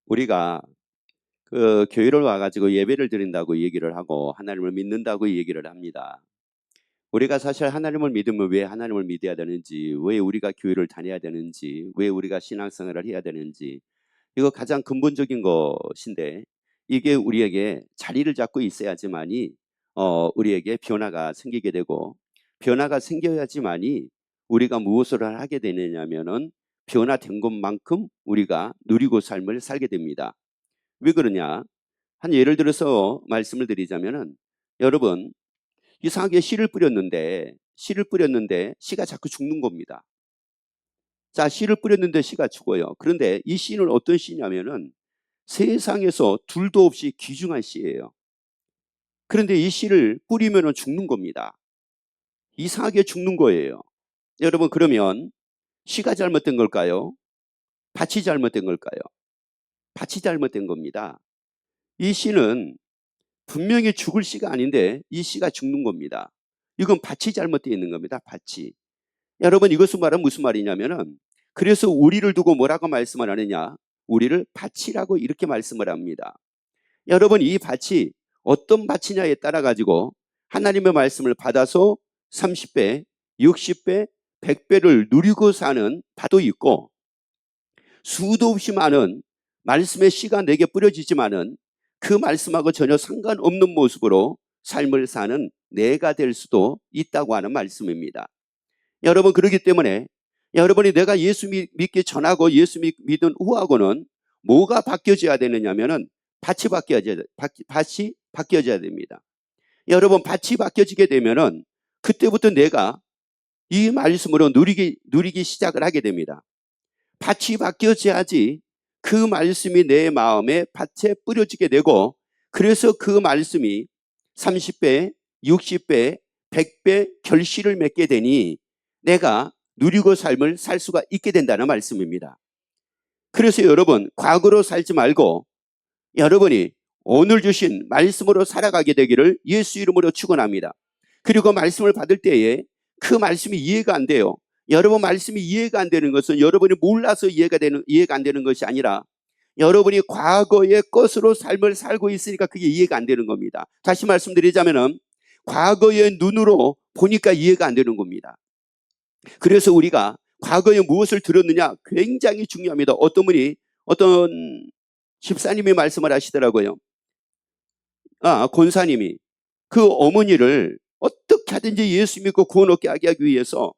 우리가 그 교회를 와가지고 예배를 드린다고 얘기를 하고 하나님을 믿는다고 얘기를 합니다. 우리가 사실 하나님을 믿으면 왜 하나님을 믿어야 되는지, 왜 우리가 교회를 다녀야 되는지, 왜 우리가 신앙생활을 해야 되는지, 이거 가장 근본적인 것인데, 이게 우리에게 자리를 잡고 있어야지만이 우리에게 변화가 생기게 되고, 변화가 생겨야지만이 우리가 무엇을 하게 되느냐면은 변화된 것만큼 우리가 누리고 삶을 살게 됩니다. 왜 그러냐? 한 예를 들어서 말씀을 드리자면은, 여러분 이상하게 씨를 뿌렸는데 씨가 자꾸 죽는 겁니다. 자, 씨를 뿌렸는데 씨가 죽어요. 그런데 이 씨는 어떤 씨냐면은 세상에서 둘도 없이 귀중한 씨예요. 그런데 이 씨를 뿌리면은 죽는 겁니다. 이상하게 죽는 거예요. 여러분, 그러면 씨가 잘못된 걸까요? 밭이 잘못된 걸까요? 밭이 잘못된 겁니다. 이 씨는 분명히 죽을 씨가 아닌데 이 씨가 죽는 겁니다. 이건 밭이 잘못되어 있는 겁니다. 밭이. 여러분, 이것은 말은 무슨 말이냐면은, 그래서 우리를 두고 뭐라고 말씀을 하느냐? 우리를 밭이라고 이렇게 말씀을 합니다. 여러분, 이 밭이 어떤 밭이냐에 따라 가지고 하나님의 말씀을 받아서 30배, 60배, 100배를 누리고 사는 밭도 있고, 수도 없이 많은 말씀의 씨가 내게 뿌려지지만은 그 말씀하고 전혀 상관없는 모습으로 삶을 사는 내가 될 수도 있다고 하는 말씀입니다. 여러분, 그렇기 때문에 여러분이 내가 예수 믿기 전하고 예수 믿은 후하고는 뭐가 바뀌어져야 되느냐면은 밭이 바뀌어져야 됩니다. 여러분, 밭이 바뀌어지게 되면은 그때부터 내가 이 말씀으로 누리기 시작을 하게 됩니다. 밭이 바뀌어져야지 그 말씀이 내 마음에 밭에 뿌려지게 되고, 그래서 그 말씀이 30배, 60배, 100배 결실을 맺게 되니 내가 누리고 삶을 살 수가 있게 된다는 말씀입니다. 그래서 여러분, 과거로 살지 말고 여러분이 오늘 주신 말씀으로 살아가게 되기를 예수 이름으로 축원합니다. 그리고 말씀을 받을 때에 그 말씀이 이해가 안 돼요. 여러분, 말씀이 이해가 안 되는 것은 여러분이 몰라서 이해가 안 되는 것이 아니라 여러분이 과거의 것으로 삶을 살고 있으니까 그게 이해가 안 되는 겁니다. 다시 말씀드리자면은 과거의 눈으로 보니까 이해가 안 되는 겁니다. 그래서 우리가 과거에 무엇을 들었느냐 굉장히 중요합니다. 어떤 집사님이 말씀을 하시더라고요. 권사님이 그 어머니를 어떻게 하든지 예수 믿고 구원 얻게 하기 위해서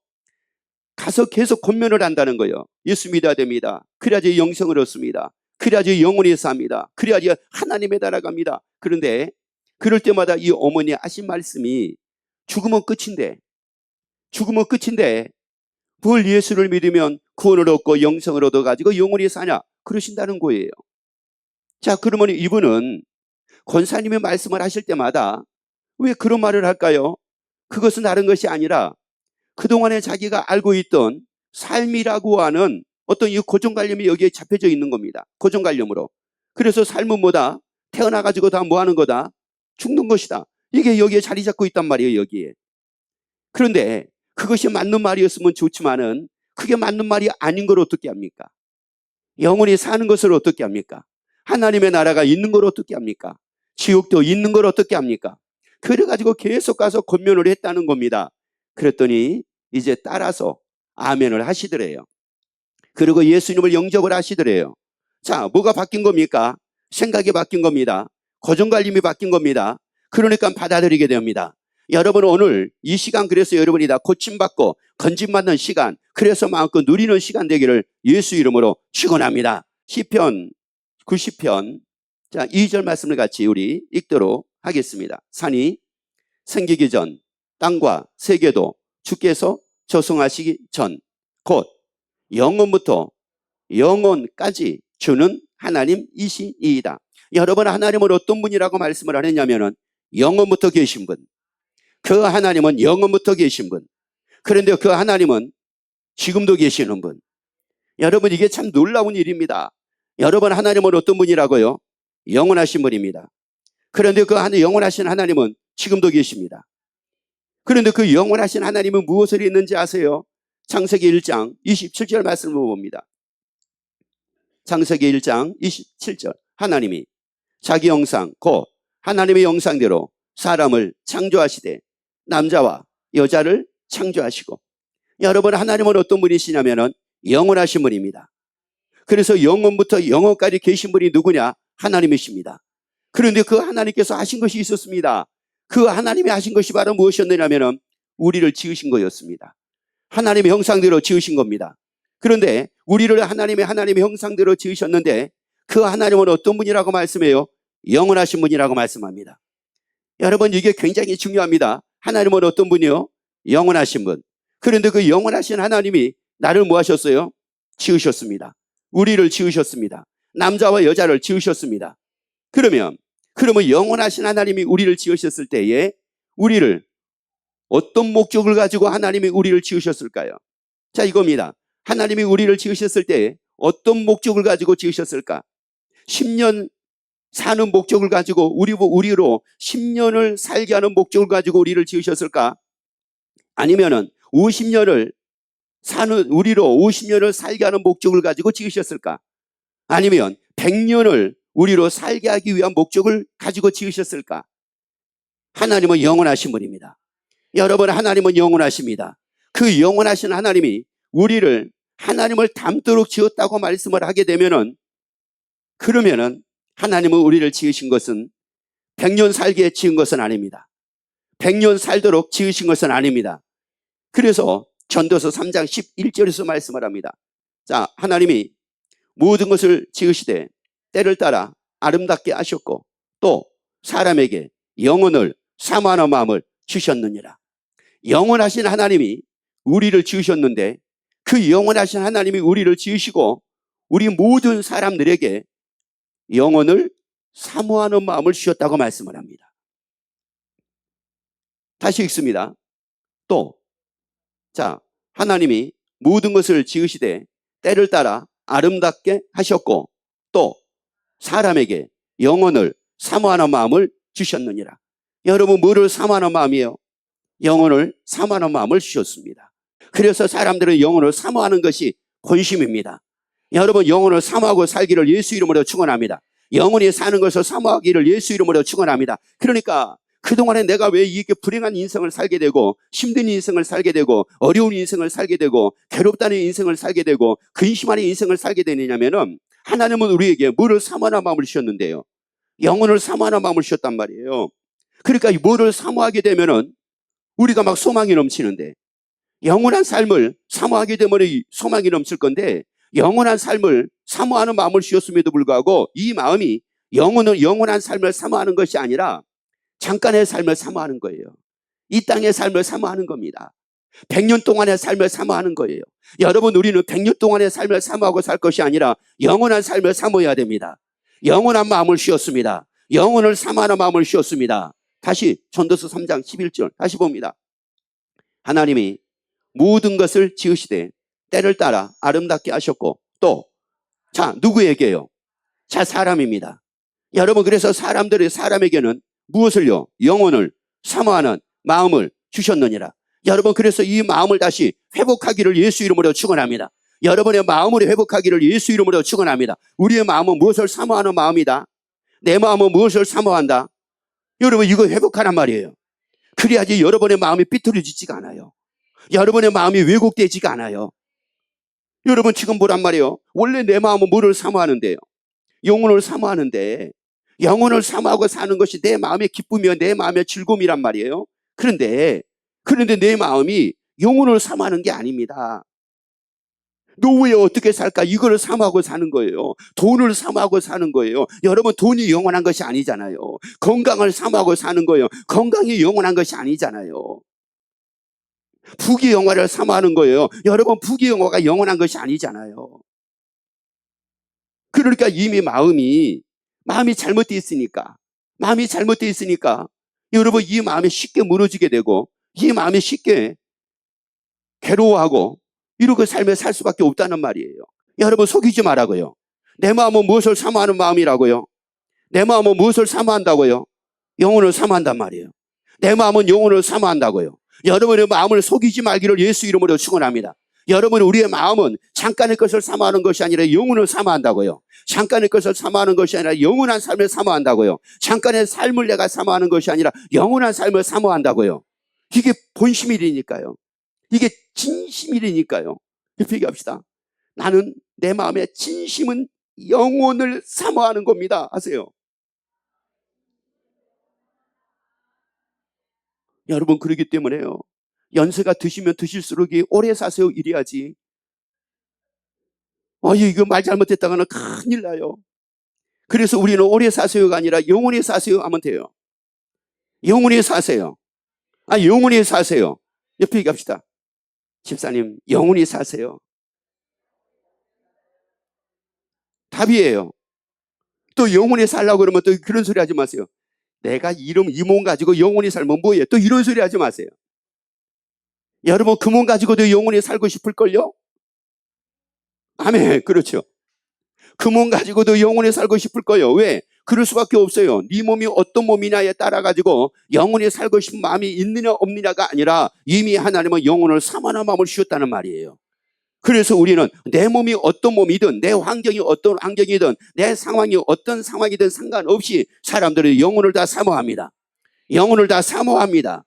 가서 계속 권면을 한다는 거예요. 예수 믿어야 됩니다. 그래야지 영생을 얻습니다. 그래야지 영원히 삽니다. 그래야지 하나님에 달아갑니다. 그런데 그럴 때마다 이 어머니 하신 말씀이 죽으면 끝인데 뭘 예수를 믿으면 구원을 얻고 영생을 얻어가지고 영원히 사냐 그러신다는 거예요. 자, 그러면 이분은 권사님의 말씀을 하실 때마다 왜 그런 말을 할까요? 그것은 다른 것이 아니라 그동안에 자기가 알고 있던 삶이라고 하는 어떤 이 고정관념이 여기에 잡혀져 있는 겁니다. 고정관념으로. 그래서 삶은 뭐다? 태어나가지고 다 뭐 하는 거다? 죽는 것이다. 이게 여기에 자리 잡고 있단 말이에요, 여기에. 그런데 그것이 맞는 말이었으면 좋지만은 그게 맞는 말이 아닌 걸 어떻게 합니까? 영원히 사는 것을 어떻게 합니까? 하나님의 나라가 있는 걸 어떻게 합니까? 지옥도 있는 걸 어떻게 합니까? 그래가지고 계속 가서 권면을 했다는 겁니다. 그랬더니 이제 따라서 아멘을 하시더래요. 그리고 예수님을 영접을 하시더래요. 자, 뭐가 바뀐 겁니까? 생각이 바뀐 겁니다. 고정관념이 바뀐 겁니다. 그러니까 받아들이게 됩니다. 여러분, 오늘 이 시간 그래서 여러분이 다 고침받고 건짐받는 시간, 그래서 마음껏 누리는 시간 되기를 예수 이름으로 축원합니다. 시편 90편 자 2절 말씀을 같이 우리 읽도록 하겠습니다. 산이 생기기 전 땅과 세계도 주께서 조성하시기 전 곧 영원부터 영원까지 주는 하나님이시이다. 여러분, 하나님은 어떤 분이라고 말씀을 하느냐면은 영원부터 계신 분, 그 하나님은 영원부터 계신 분, 그런데 그 하나님은 지금도 계시는 분. 여러분, 이게 참 놀라운 일입니다. 여러분, 하나님은 어떤 분이라고요? 영원하신 분입니다. 그런데 그 영원하신 하나님은 지금도 계십니다. 그런데 그 영원하신 하나님은 무엇을 했는지 아세요? 창세기 1장 27절 말씀을 봅니다. 창세기 1장 27절. 하나님이 자기 형상 곧 하나님의 형상대로 사람을 창조하시되 남자와 여자를 창조하시고. 여러분, 하나님은 어떤 분이시냐면은 영원하신 분입니다. 그래서 영원부터 영원까지 계신 분이 누구냐? 하나님이십니다. 그런데 그 하나님께서 하신 것이 있었습니다. 그 하나님이 하신 것이 바로 무엇이었느냐면은 우리를 지으신 거였습니다. 하나님의 형상대로 지으신 겁니다. 그런데 우리를 하나님의 형상대로 지으셨는데 그 하나님은 어떤 분이라고 말씀해요? 영원하신 분이라고 말씀합니다. 여러분, 이게 굉장히 중요합니다. 하나님은 어떤 분이요? 영원하신 분. 그런데 그 영원하신 하나님이 나를 뭐 하셨어요? 지으셨습니다. 우리를 지으셨습니다. 남자와 여자를 지으셨습니다. 그러면 영원하신 하나님이 우리를 지으셨을 때에 우리를 어떤 목적을 가지고 하나님이 우리를 지으셨을까요? 자, 이겁니다. 하나님이 우리를 지으셨을 때 어떤 목적을 가지고 지으셨을까? 10년 사는 목적을 가지고 우리로 10년을 살게 하는 목적을 가지고 우리를 지으셨을까? 아니면은 50년을 사는 우리로 50년을 살게 하는 목적을 가지고 지으셨을까? 아니면 100년을 우리로 살게 하기 위한 목적을 가지고 지으셨을까? 하나님은 영원하신 분입니다. 여러분, 하나님은 영원하십니다. 그 영원하신 하나님이 우리를 하나님을 닮도록 지었다고 말씀을 하게 되면은, 그러면은 하나님은 우리를 지으신 것은 100년 살게 지은 것은 아닙니다. 100년 살도록 지으신 것은 아닙니다. 그래서 전도서 3장 11절에서 말씀을 합니다. 자, 하나님이 모든 것을 지으시되 때를 따라 아름답게 하셨고 또 사람에게 영혼을 사모하는 마음을 주셨느니라. 영원하신 하나님이 우리를 지으셨는데 그 영원하신 하나님이 우리를 지으시고 우리 모든 사람들에게 영혼을 사모하는 마음을 주셨다고 말씀을 합니다. 다시 읽습니다. 또, 자, 하나님이 모든 것을 지으시되 때를 따라 아름답게 하셨고 또 사람에게 영혼을 사모하는 마음을 주셨느니라. 여러분, 뭐를 사모하는 마음이에요? 영혼을 사모하는 마음을 주셨습니다. 그래서 사람들은 영혼을 사모하는 것이 본심입니다. 여러분, 영혼을 사모하고 살기를 예수 이름으로 축원합니다. 영혼이 사는 것을 사모하기를 예수 이름으로 축원합니다. 그러니까 그동안에 내가 왜 이렇게 불행한 인생을 살게 되고 힘든 인생을 살게 되고 어려운 인생을 살게 되고 괴롭다는 인생을 살게 되고 근심하는 인생을 살게 되느냐면은 하나님은 우리에게 뭐를 사모하는 마음을 주셨는데요, 영혼을 사모하는 마음을 주셨단 말이에요. 그러니까 뭐를 사모하게 되면은 우리가 막 소망이 넘치는데, 영원한 삶을 사모하게 되면 소망이 넘칠 건데 영원한 삶을 사모하는 마음을 주셨음에도 불구하고 이 마음이 영원한 삶을 사모하는 것이 아니라 잠깐의 삶을 사모하는 거예요. 이 땅의 삶을 사모하는 겁니다. 100년 동안의 삶을 사모하는 거예요. 여러분, 우리는 100년 동안의 삶을 사모하고 살 것이 아니라 영원한 삶을 사모해야 됩니다. 영원한 마음을 주셨습니다. 영혼을 사모하는 마음을 주셨습니다. 다시 전도서 3장 11절 다시 봅니다. 하나님이 모든 것을 지으시되 때를 따라 아름답게 하셨고 또, 자, 누구에게요? 자, 사람입니다. 여러분, 그래서 사람에게는 무엇을요? 영혼을 사모하는 마음을 주셨느니라. 여러분, 그래서 이 마음을 다시 회복하기를 예수 이름으로 축원합니다. 여러분의 마음을 회복하기를 예수 이름으로 축원합니다. 우리의 마음은 무엇을 사모하는 마음이다? 내 마음은 무엇을 사모한다? 여러분, 이거 회복하란 말이에요. 그래야지 여러분의 마음이 삐뚤어지지가 않아요. 여러분의 마음이 왜곡되지가 않아요. 여러분, 지금 보란 말이에요. 원래 내 마음은 뭐를 사모하는데요? 영혼을 사모하는데, 영혼을 사모하고 사는 것이 내 마음의 기쁨이요 내 마음의 즐거움이란 말이에요. 그런데 내 마음이 영혼을 사모하는 게 아닙니다. 노후에 어떻게 살까? 이거를 사모하고 사는 거예요. 돈을 사모하고 사는 거예요. 여러분, 돈이 영원한 것이 아니잖아요. 건강을 사모하고 사는 거예요. 건강이 영원한 것이 아니잖아요. 부귀 영화를 사모하는 거예요. 여러분, 부귀 영화가 영원한 것이 아니잖아요. 그러니까 이미 마음이 잘못되어 있으니까 여러분, 이 마음이 쉽게 무너지게 되고 이 마음이 쉽게 괴로워하고 이렇게 삶에 살 수밖에 없다는 말이에요. 여러분, 속이지 말라고요. 내 마음은 무엇을 사모하는 마음이라고요? 내 마음은 무엇을 사모한다고요? 영혼을 사모한단 말이에요. 내 마음은 영혼을 사모한다고요. 여러분의 마음을 속이지 말기를 예수 이름으로 축원합니다. 여러분, 우리의 마음은 잠깐의 것을 사모하는 것이 아니라 영혼을 사모한다고요. 잠깐의 것을 사모하는 것이 아니라 영원한 삶을 사모한다고요. 잠깐의 삶을 내가 사모하는 것이 아니라 영원한 삶을 사모한다고요. 이게 본심일이니까요. 이게 진심일이니까요. 얘기합시다. 나는 내 마음의 진심은 영혼을 사모하는 겁니다. 아세요? 여러분, 그러기 때문에요. 연세가 드시면 드실수록 오래 사세요 이래야지. 이거 말 잘못했다가는 큰일 나요. 그래서 우리는 오래 사세요가 아니라 영원히 사세요 하면 돼요. 영원히 사세요. 영원히 사세요. 옆에 얘기합시다. 집사님, 영원히 사세요. 답이에요. 또 영원히 살라고 그러면 또 그런 소리 하지 마세요. 내가 이 몸 가지고 영원히 살면 뭐예요? 또 이런 소리 하지 마세요. 여러분, 그 몸 가지고도 영원히 살고 싶을걸요? 아멘. 그렇죠. 그 몸 가지고도 영원히 살고 싶을 거예요. 왜? 그럴 수밖에 없어요. 네 몸이 어떤 몸이냐에 따라 가지고 영원히 살고 싶은 마음이 있느냐 없느냐가 아니라 이미 하나님은 영혼을 사모하는 마음을 주셨다는 말이에요. 그래서 우리는 내 몸이 어떤 몸이든 내 환경이 어떤 환경이든 내 상황이 어떤 상황이든 상관없이 사람들이 영혼을 다 사모합니다. 영혼을 다 사모합니다.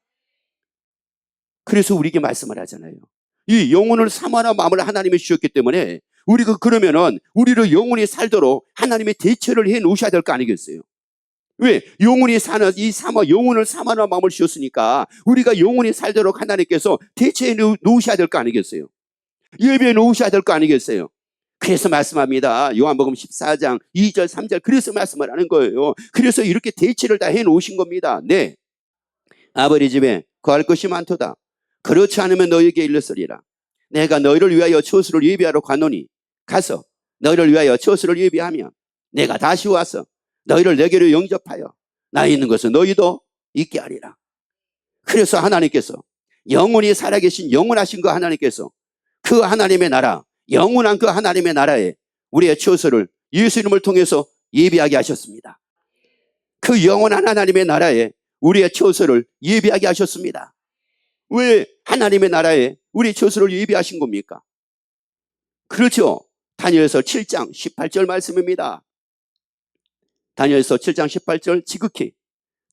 그래서 우리에게 말씀을 하잖아요. 이 영혼을 사모하는 마음을 하나님이 주셨기 때문에 우리가 그러면은 우리를 영혼이 살도록 하나님의 대처를 해 놓으셔야 될 거 아니겠어요? 왜? 영혼이 사는 영혼을 사모하는 마음을 주셨으니까 우리가 영혼이 살도록 하나님께서 대처해 놓으셔야 될 거 아니겠어요? 예배해 놓으셔야 될 거 아니겠어요? 그래서 말씀합니다. 요한복음 14장 2절 3절 그래서 말씀을 하는 거예요. 그래서 이렇게 대처를 다 해 놓으신 겁니다. 네, 아버지 집에 거할 것이 많도다. 그렇지 않으면 너희에게 일렀으리라. 내가 너희를 위하여 처소를 예비하러 가노니 가서 너희를 위하여 처소를 예비하면 내가 다시 와서 너희를 내게로 영접하여 나 있는 것은 너희도 있게 하리라. 그래서 하나님께서 영원히 살아계신 영원하신 그 하나님께서 그 하나님의 나라, 영원한 그 하나님의 나라에 우리의 처소를 예수 이름을 통해서 예비하게 하셨습니다. 그 영원한 하나님의 나라에 우리의 처소를 예비하게 하셨습니다. 왜 하나님의 나라에 우리 처소를 예비하신 겁니까? 그렇죠. 다니엘서 7장 18절 말씀입니다. 다니엘서 7장 18절 지극히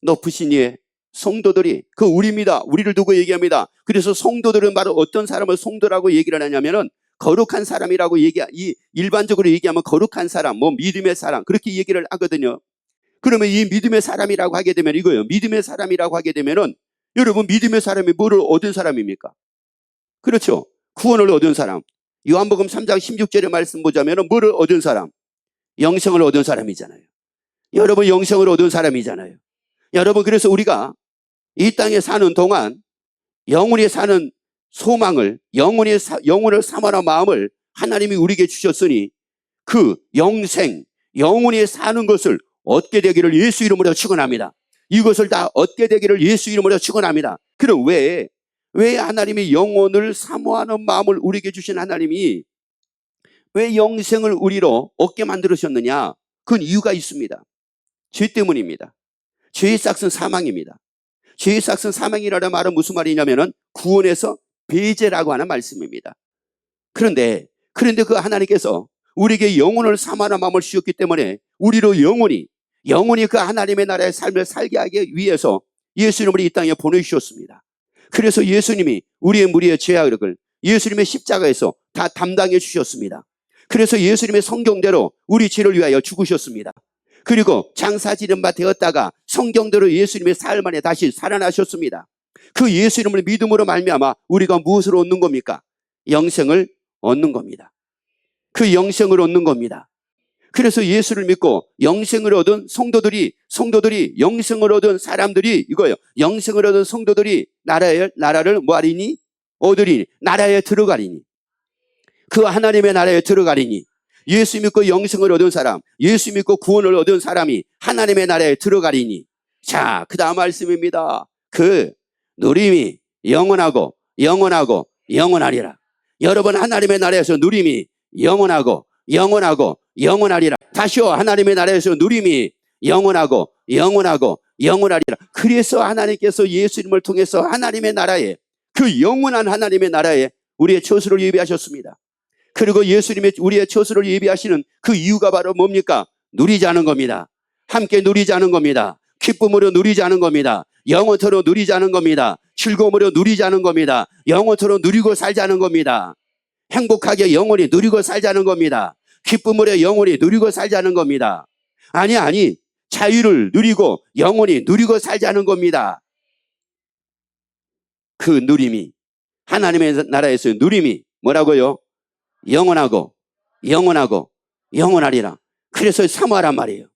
높으신 이의 성도들이 그 우리입니다. 우리를 두고 얘기합니다. 그래서 성도들은 바로 어떤 사람을 성도라고 얘기를 하냐면은 거룩한 사람이라고 일반적으로 얘기하면 거룩한 사람, 믿음의 사람 그렇게 얘기를 하거든요. 그러면 이 믿음의 사람이라고 하게 되면 이거예요. 믿음의 사람이라고 하게 되면은 여러분 믿음의 사람이 뭐를 얻은 사람입니까? 그렇죠. 구원을 얻은 사람. 요한복음 3장 16절의 말씀 보자면은 뭐를 얻은 사람? 영생을 얻은 사람이잖아요. 여러분 영생을 얻은 사람이잖아요. 여러분 그래서 우리가 이 땅에 사는 동안 영원히 사는 소망을 영원을 사모하는 마음을 하나님이 우리에게 주셨으니 그 영원히 사는 것을 얻게 되기를 예수 이름으로 축원합니다. 이것을 다 얻게 되기를 예수 이름으로 축원합니다. 그럼 왜 하나님이 영혼을 사모하는 마음을 우리에게 주신 하나님이 왜 영생을 우리로 얻게 만들으셨느냐? 그건 이유가 있습니다. 죄 때문입니다. 죄의 삭은 사망입니다. 죄의 삭은 사망이라는 말은 무슨 말이냐면은 구원에서 배제라고 하는 말씀입니다. 그런데 그 하나님께서 우리에게 영혼을 사모하는 마음을 주셨기 때문에 우리로 영원히 그 하나님의 나라의 삶을 살게 하기 위해서 예수님을 이 땅에 보내주셨습니다. 그래서 예수님이 우리의 무리의 죄악을 예수님의 십자가에서 다 담당해 주셨습니다. 그래서 예수님의 성경대로 우리 죄를 위하여 죽으셨습니다. 그리고 장사지른 바 되었다가 성경대로 예수님의 사흘 만에 다시 살아나셨습니다. 그 예수님을 믿음으로 말미암아 우리가 무엇을 얻는 겁니까? 영생을 얻는 겁니다. 그 영생을 얻는 겁니다. 그래서 예수를 믿고 영생을 얻은 성도들이 영생을 얻은 사람들이 이거예요. 영생을 얻은 성도들이 나라를 뭐하리니? 얻으리니. 나라에 들어가리니. 그 하나님의 나라에 들어가리니. 예수 믿고 영생을 얻은 사람, 예수 믿고 구원을 얻은 사람이 하나님의 나라에 들어가리니. 자, 그 다음 말씀입니다. 그 누림이 영원하고 영원하리라. 여러분 하나님의 나라에서 누림이 영원하리라. 다시요, 하나님의 나라에서 누림이 영원하리라. 그래서 하나님께서 예수님을 통해서 하나님의 나라에 그 영원한 하나님의 나라에 우리의 처소를 예비하셨습니다. 그리고 예수님의 우리의 처소를 예비하시는 그 이유가 바로 뭡니까? 누리자는 겁니다. 함께 누리자는 겁니다. 기쁨으로 누리자는 겁니다. 영원토록 누리자는 겁니다. 즐거움으로 누리자는 겁니다. 영원토록 누리고 살자는 겁니다. 행복하게 영원히 누리고 살자는 겁니다. 기쁨으로 영원히 누리고 살자는 겁니다. 아니 자유를 누리고 영원히 누리고 살자는 겁니다. 그 누림이, 하나님의 나라에서의 누림이 뭐라고요? 영원하고 영원하리라. 그래서 사모하란 말이에요.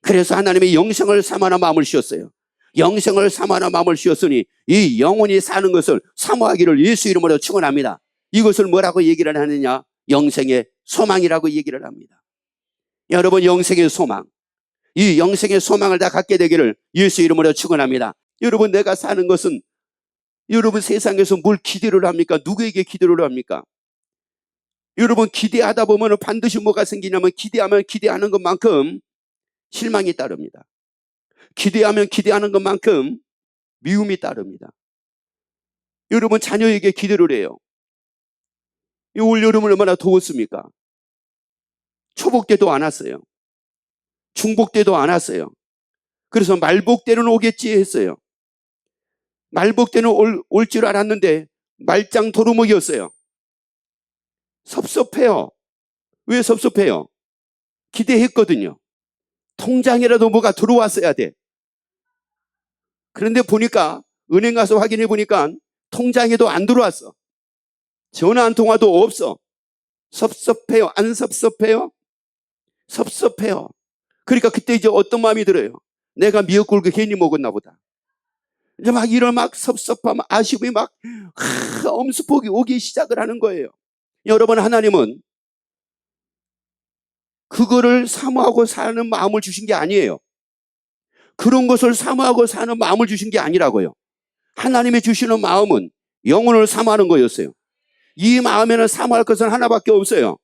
그래서 하나님이 영생을 사모하는 마음을 주셨어요. 영생을 사모하는 마음을 주셨으니 이 영원히 사는 것을 사모하기를 예수 이름으로 축원합니다. 이것을 뭐라고 얘기를 하느냐? 영생의 소망이라고 얘기를 합니다. 여러분, 영생의 소망, 이 영생의 소망을 다 갖게 되기를 예수 이름으로 축원합니다. 여러분, 내가 사는 것은, 여러분 세상에서 뭘 기대를 합니까? 누구에게 기대를 합니까? 여러분, 기대하다 보면 반드시 뭐가 생기냐면 기대하면 기대하는 것만큼 실망이 따릅니다. 기대하면 기대하는 것만큼 미움이 따릅니다. 여러분, 자녀에게 기대를 해요. 올 여름은 얼마나 더웠습니까? 초복 때도 안 왔어요. 중복 때도 안 왔어요. 그래서 말복 때는 오겠지 했어요. 말복 때는 올 줄 알았는데 말짱 도루묵이었어요. 섭섭해요. 왜 섭섭해요? 기대했거든요. 통장이라도 뭐가 들어왔어야 돼. 그런데 보니까, 은행 가서 확인해 보니까 통장에도 안 들어왔어. 전화 한 통화도 없어. 섭섭해요. 안 섭섭해요? 섭섭해요. 그러니까 그때 이제 어떤 마음이 들어요? 내가 미역국을 괜히 먹었나 보다. 이제 막 이런 막 섭섭함, 아쉬움이 막 엄습하기 오기 시작을 하는 거예요. 여러분, 하나님은 그거를 사모하고 사는 마음을 주신 게 아니에요. 그런 것을 사모하고 사는 마음을 주신 게 아니라고요. 하나님이 주시는 마음은 영혼을 사모하는 거였어요. 이 마음에는 사모할 것은 하나밖에 없어요.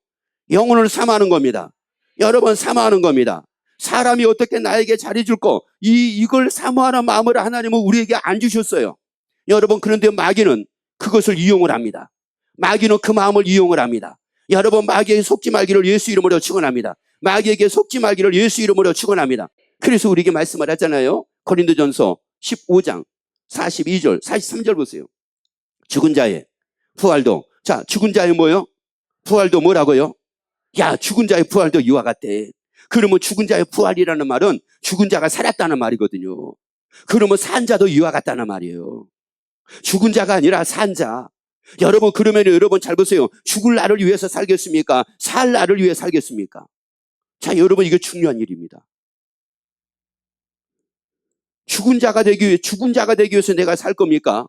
영혼을 사모하는 겁니다. 여러분, 사모하는 겁니다. 사람이 어떻게 나에게 잘해줄 거, 이걸 사모하는 마음을 하나님은 우리에게 안 주셨어요. 여러분, 그런데 마귀는 그것을 이용을 합니다. 마귀는 그 마음을 이용을 합니다. 여러분, 마귀에게 속지 말기를 예수 이름으로 축원합니다. 마귀에게 속지 말기를 예수 이름으로 축원합니다. 그래서 우리에게 말씀을 하잖아요. 고린도전서 15장 42절 43절 보세요. 죽은 자의 부활도, 자, 죽은 자의 뭐요? 부활도 뭐라고요? 야, 죽은 자의 부활도 이와 같대. 그러면 죽은 자의 부활이라는 말은 죽은 자가 살았다는 말이거든요. 그러면 산 자도 이와 같다는 말이에요. 죽은 자가 아니라 산 자. 여러분, 그러면 여러분 잘 보세요. 죽을 나를 위해서 살겠습니까? 살 나를 위해 살겠습니까? 자, 여러분, 이게 중요한 일입니다. 죽은 자가 되기 위해서 내가 살 겁니까?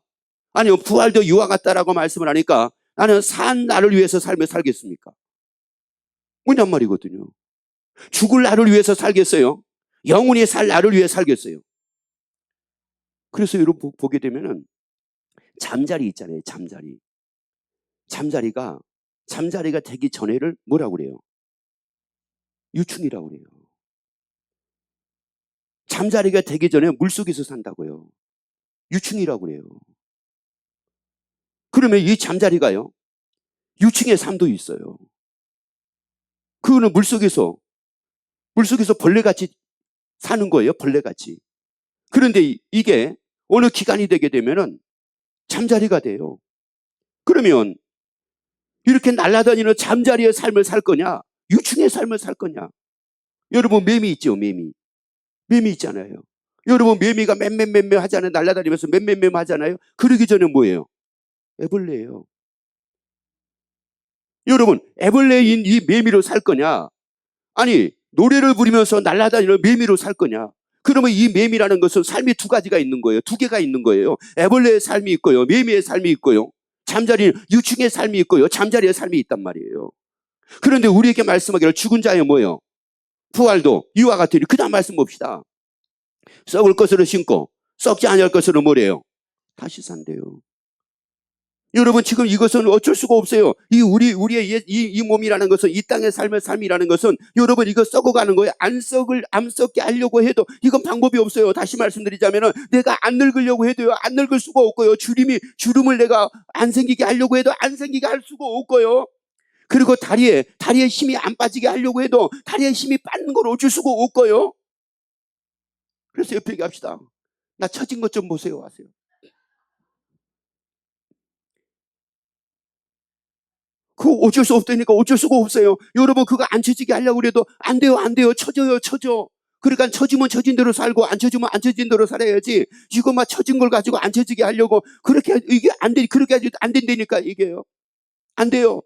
아니면 부활도 이와 같다라고 말씀을 하니까 나는 산 나를 위해서 살겠습니까? 뭐냔 말이거든요. 죽을 나를 위해서 살겠어요? 영원히 살 나를 위해 살겠어요? 그래서 여러분 보게 되면은 잠자리 있잖아요. 잠자리가 되기 전에를 뭐라고 그래요? 유충이라고 그래요. 잠자리가 되기 전에 물속에서 산다고요. 유충이라고 그래요. 그러면 이 잠자리가요, 유충의 삶도 있어요. 그거는 물속에서 벌레같이 사는 거예요. 벌레같이. 그런데 이게 어느 기간이 되게 되면은 잠자리가 돼요. 그러면 이렇게 날아다니는 잠자리의 삶을 살 거냐? 유충의 삶을 살 거냐? 여러분, 매미 있죠, 매미. 매미 있잖아요. 여러분, 매미가 맴 하잖아요. 날아다니면서 맴 하잖아요. 그러기 전에 뭐예요? 애벌레예요. 여러분, 애벌레인 이 매미로 살 거냐? 아니, 노래를 부르면서 날아다니는 매미로 살 거냐? 그러면 이 매미라는 것은 삶이 두 가지가 있는 거예요. 두 개가 있는 거예요. 애벌레의 삶이 있고요. 매미의 삶이 있고요. 잠자리, 유충의 삶이 있고요. 잠자리의 삶이 있단 말이에요. 그런데 우리에게 말씀하기를 죽은 자의 뭐예요? 부활도 이와 같으니, 그 다음 말씀 봅시다. 썩을 것으로 심고 썩지 아니할 것으로 뭐래요? 다시 산대요. 여러분 지금 이것은 어쩔 수가 없어요. 우리의 이 몸이라는 것은, 이 땅의 삶이라는 것은 여러분 이거 썩어가는 거예요. 안 썩게 하려고 해도 이건 방법이 없어요. 다시 말씀드리자면은 내가 안 늙으려고 해도요, 안 늙을 수가 없고요. 주름을 내가 안 생기게 하려고 해도 안 생기게 할 수가 없고요. 그리고 다리에 힘이 안 빠지게 하려고 해도 다리에 힘이 빠는 걸 어쩔 수가 없고요. 그래서 옆에 얘기합시다. 나 처진 것 좀 보세요 하세요. 그거 어쩔 수 없다니까. 어쩔 수가 없어요. 여러분 그거 안 처지게 하려고 그래도 안 돼요. 처져. 그러니까 처지면 처진 대로 살고 안 처지면 안 처진 대로 살아야지. 이거 막 처진 걸 가지고 안 처지게 하려고 그렇게 이게 안 돼. 그렇게 해도 안 된다니까 이게요. 안 돼요.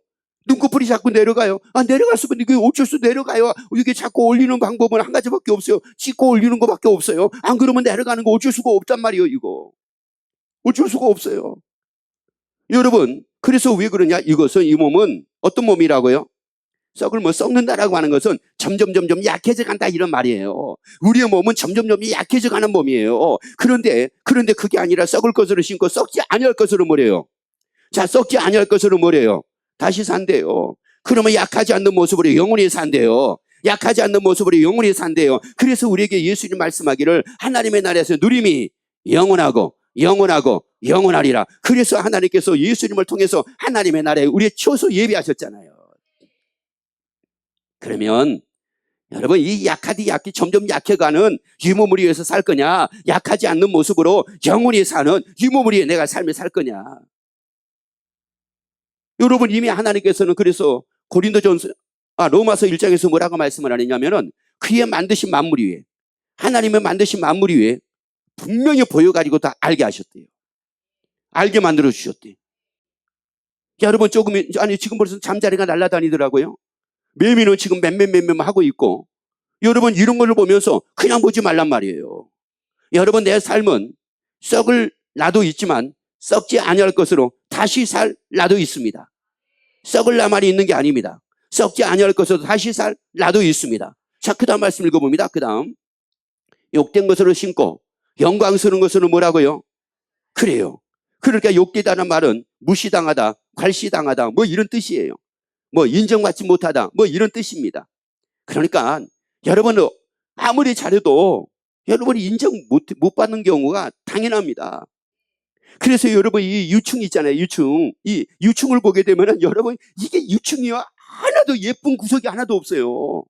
눈꺼풀이 자꾸 내려가요. 내려갈 수는 이게 어쩔 수 내려가요. 이게 자꾸 올리는 방법은 한 가지밖에 없어요. 짚고 올리는 것밖에 없어요. 안 그러면 내려가는 거 어쩔 수가 없단 말이에요. 이거 어쩔 수가 없어요. 여러분 그래서 왜 그러냐? 이것은 이 몸은 어떤 몸이라고요? 썩는다라고 하는 것은 점점 약해져 간다 이런 말이에요. 우리의 몸은 점점 약해져 가는 몸이에요. 그런데 그게 아니라 썩을 것으로 신고 썩지 아니할 것으로 뭐래요? 자, 썩지 아니할 것으로 뭐래요? 다시 산대요. 그러면 약하지 않는 모습으로 영원히 산대요. 약하지 않는 모습으로 영원히 산대요. 그래서 우리에게 예수님 말씀하기를 하나님의 나라에서 누림이 영원하리라. 그래서 하나님께서 예수님을 통해서 하나님의 나라에 우리의 초소 예비하셨잖아요. 그러면 여러분 이 점점 약해가는 이 몸을 위해서 살 거냐? 약하지 않는 모습으로 영원히 사는 이 몸을 위해 내가 삶을 살 거냐? 여러분 이미 하나님께서는 그래서 로마서 1장에서 뭐라고 말씀을 하느냐면은 그의 만드신 만물 위에, 하나님의 만드신 만물 위에 분명히 보여가지고 다 알게 하셨대요. 알게 만들어 주셨대요. 여러분 지금 벌써 잠자리가 날아다니더라고요. 매미는 지금 맴 하고 있고, 여러분 이런 걸 보면서 그냥 보지 말란 말이에요. 여러분 내 삶은 썩을 나도 있지만 썩지 아니할 것으로 다시 살 나도 있습니다. 썩을 나만이 있는 게 아닙니다. 썩지 아니할 것으로 다시 살 나도 있습니다. 자, 그 다음 말씀 읽어봅니다. 그 다음 욕된 것으로 신고 영광스러운 것으로 뭐라고요? 그래요. 그러니까 욕되다는 말은 무시당하다, 괄시당하다 뭐 이런 뜻이에요. 뭐 인정받지 못하다 뭐 이런 뜻입니다. 그러니까 여러분 아무리 잘해도 여러분이 인정 못 받는 경우가 당연합니다. 그래서 여러분 이 유충 있잖아요. 이 유충을 보게 되면은 여러분 이게 유충이요 하나도 예쁜 구석이 하나도 없어요.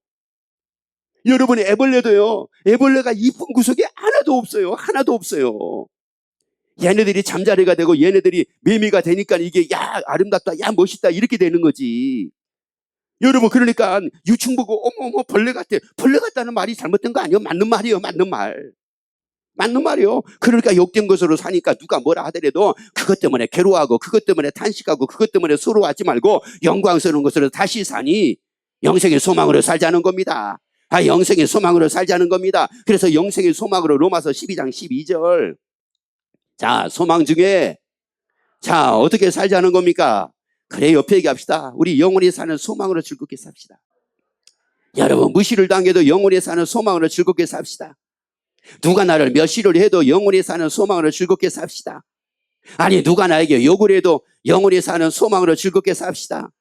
여러분 애벌레가 이쁜 구석이 하나도 없어요. 얘네들이 잠자리가 되고 얘네들이 매미가 되니까 이게 야 아름답다, 야 멋있다 이렇게 되는 거지. 여러분 그러니까 유충 보고 어머 벌레 같다는 말이 잘못된 거 아니에요? 맞는 말이요. 그러니까 욕된 것으로 사니까 누가 뭐라 하더라도 그것 때문에 괴로워하고 그것 때문에 탄식하고 그것 때문에 서러워하지 말고 영광스러운 것으로 다시 사니 영생의 소망으로 살자는 겁니다. 영생의 소망으로 살자는 겁니다. 그래서 영생의 소망으로 로마서 12장 12절. 자, 소망 중에 자 어떻게 살자는 겁니까? 그래 옆에 얘기합시다. 우리 영원히 사는 소망으로 즐겁게 삽시다. 여러분 무시를 당해도 영원히 사는 소망으로 즐겁게 삽시다. 누가 나를 멸시를 해도 영원히 사는 소망으로 즐겁게 삽시다. 아니 누가 나에게 욕을 해도 영원히 사는 소망으로 즐겁게 삽시다.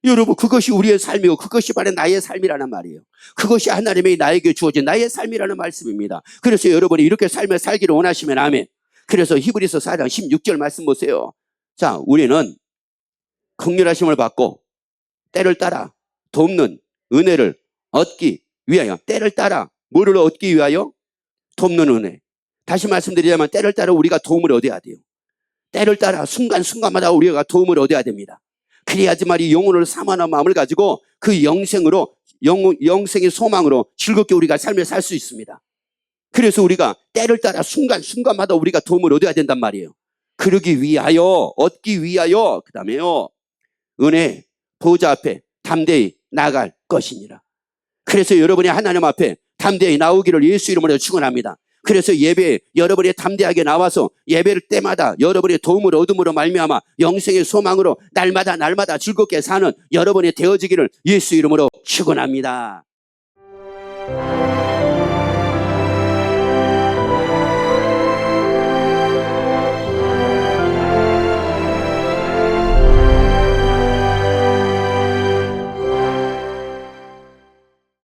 여러분 그것이 우리의 삶이고 그것이 바로 나의 삶이라는 말이에요. 그것이 하나님의 나에게 주어진 나의 삶이라는 말씀입니다. 그래서 여러분이 이렇게 삶을 살기를 원하시면 아멘. 그래서 히브리서 4장 16절 말씀 보세요. 자, 우리는 긍휼하심을 받고 때를 따라 돕는 은혜를 얻기 위하여, 때를 따라 뭐를 얻기 위하여? 돕는 은혜. 다시 말씀드리자면 때를 따라 우리가 도움을 얻어야 돼요. 때를 따라 순간순간마다 우리가 도움을 얻어야 됩니다. 그래야지만 이 영혼을 사모하는 마음을 가지고 그 영생의 소망으로 즐겁게 우리가 삶을 살 수 있습니다. 그래서 우리가 때를 따라 순간순간마다 우리가 도움을 얻어야 된단 말이에요. 그러기 위하여, 얻기 위하여, 그 다음에요 은혜 보좌 앞에 담대히 나갈 것이니라. 그래서 여러분이 하나님 앞에 담대히 나오기를 예수 이름으로 축원합니다. 그래서 예배에 여러분이 담대하게 나와서 예배를 때마다 여러분의 도움을 얻음으로 말미암아 영생의 소망으로 날마다 즐겁게 사는 여러분이 되어지기를 예수 이름으로 축원합니다.